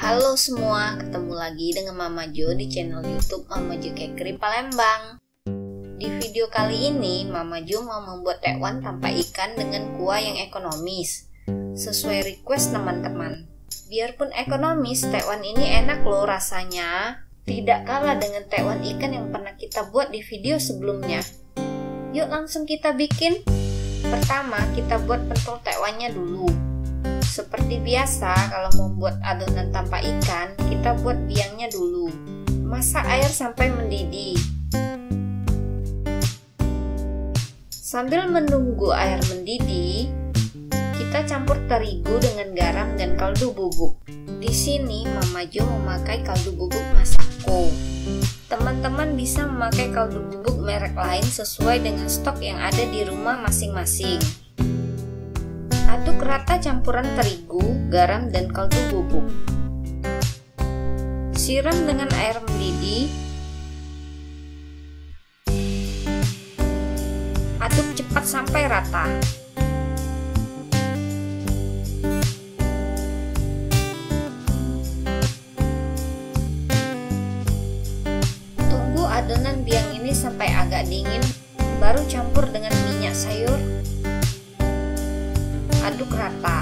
Halo semua, ketemu lagi dengan Mama Jo di channel YouTube Mama Jo Kekri Palembang. Di video kali ini, Mama Jo mau membuat tekwan tanpa ikan dengan kuah yang ekonomis, sesuai request teman-teman. Biarpun ekonomis, tekwan ini enak loh rasanya. Tidak kalah dengan tekwan ikan yang pernah kita buat di video sebelumnya. Yuk langsung kita bikin. Pertama, kita buat pentol tekwannya dulu. Seperti biasa, kalau membuat adonan tanpa ikan, kita buat biangnya dulu. Masak air sampai mendidih. Sambil menunggu air mendidih, kita campur terigu dengan garam dan kaldu bubuk. Di sini Mama Jo memakai kaldu bubuk Masako. Teman-teman bisa memakai kaldu bubuk merek lain sesuai dengan stok yang ada di rumah masing-masing. Aduk rata campuran terigu, garam, dan kaldu bubuk. Siram dengan air mendidih. Aduk cepat sampai rata. Tunggu adonan biang ini sampai agak dingin, baru campur dengan minyak sayur. Aduk rata.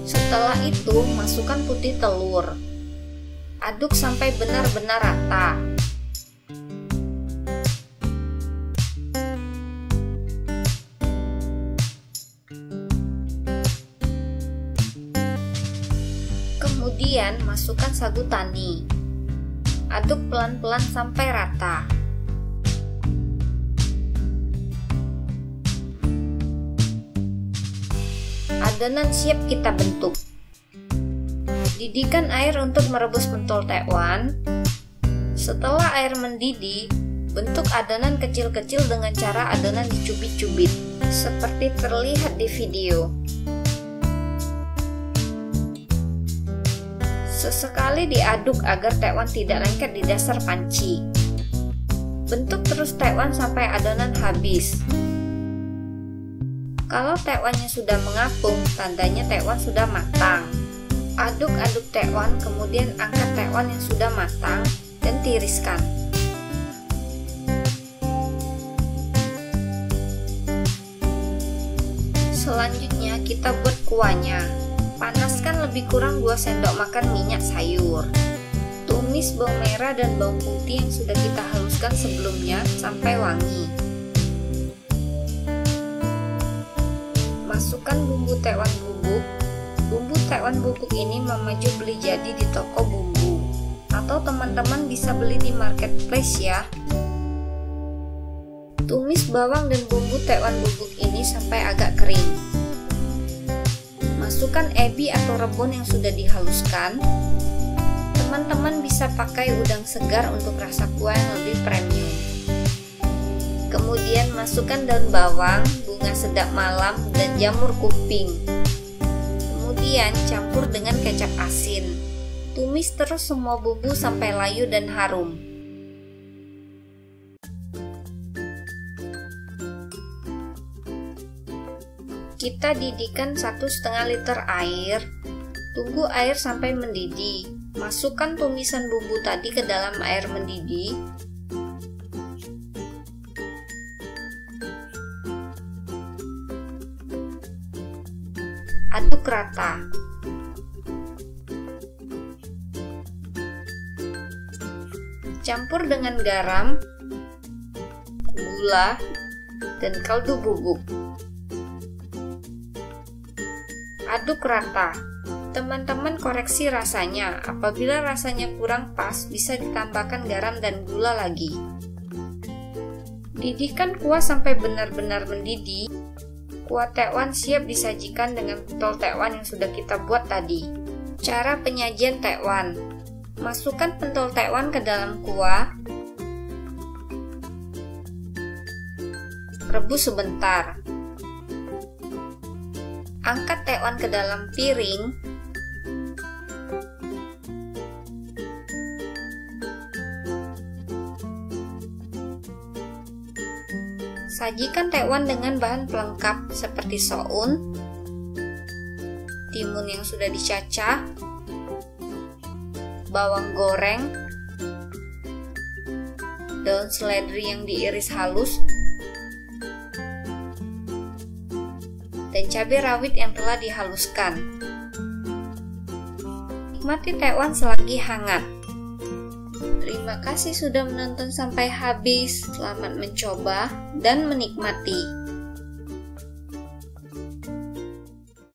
Setelah itu, masukkan putih telur. Aduk sampai benar-benar rata. Kemudian, masukkan sagu tani. Aduk pelan-pelan sampai rata. Adonan siap kita bentuk. Didihkan air untuk merebus pentol tekwan. Setelah air mendidih, bentuk adonan kecil-kecil dengan cara adonan dicubit-cubit, seperti terlihat di video. Sesekali diaduk agar tekwan tidak lengket di dasar panci. Bentuk terus tekwan sampai adonan habis. Kalau tekwannya sudah mengapung, tandanya tekwan sudah matang. Aduk-aduk tekwan, kemudian angkat tekwan yang sudah matang dan tiriskan. Selanjutnya kita buat kuahnya. Panaskan lebih kurang 2 sendok makan minyak sayur. Tumis bawang merah dan bawang putih yang sudah kita haluskan sebelumnya sampai wangi. Masukkan bumbu tekwan bubuk. Bumbu tekwan bubuk ini Mama Jo beli jadi di toko bumbu, atau teman-teman bisa beli di marketplace ya. Tumis bawang dan bumbu tekwan bubuk ini sampai agak kering. Masukkan ebi atau rebon yang sudah dihaluskan. Teman-teman bisa pakai udang segar untuk rasa kuah yang lebih premium. Kemudian masukkan daun bawang, bunga sedap malam, dan jamur kuping. Kemudian campur dengan kecap asin. Tumis terus semua bumbu sampai layu dan harum. Kita didihkan 1,5 liter air. Tunggu air sampai mendidih. Masukkan tumisan bumbu tadi ke dalam air mendidih. Aduk rata. Campur dengan garam, gula, dan kaldu bubuk. Aduk rata. Teman-teman koreksi rasanya. Apabila rasanya kurang pas, bisa ditambahkan garam dan gula lagi. Didihkan kuah sampai benar-benar mendidih. Kuah tekwan siap disajikan dengan pentol tekwan yang sudah kita buat tadi. Cara penyajian tekwan: masukkan pentol tekwan ke dalam kuah. Rebus sebentar. Angkat tekwan ke dalam piring. Sajikan tekwan dengan bahan pelengkap seperti soun, timun yang sudah dicacah, bawang goreng, daun seledri yang diiris halus, dan cabai rawit yang telah dihaluskan. Nikmati tekwan selagi hangat. Terima kasih sudah menonton sampai habis. Selamat mencoba dan menikmati.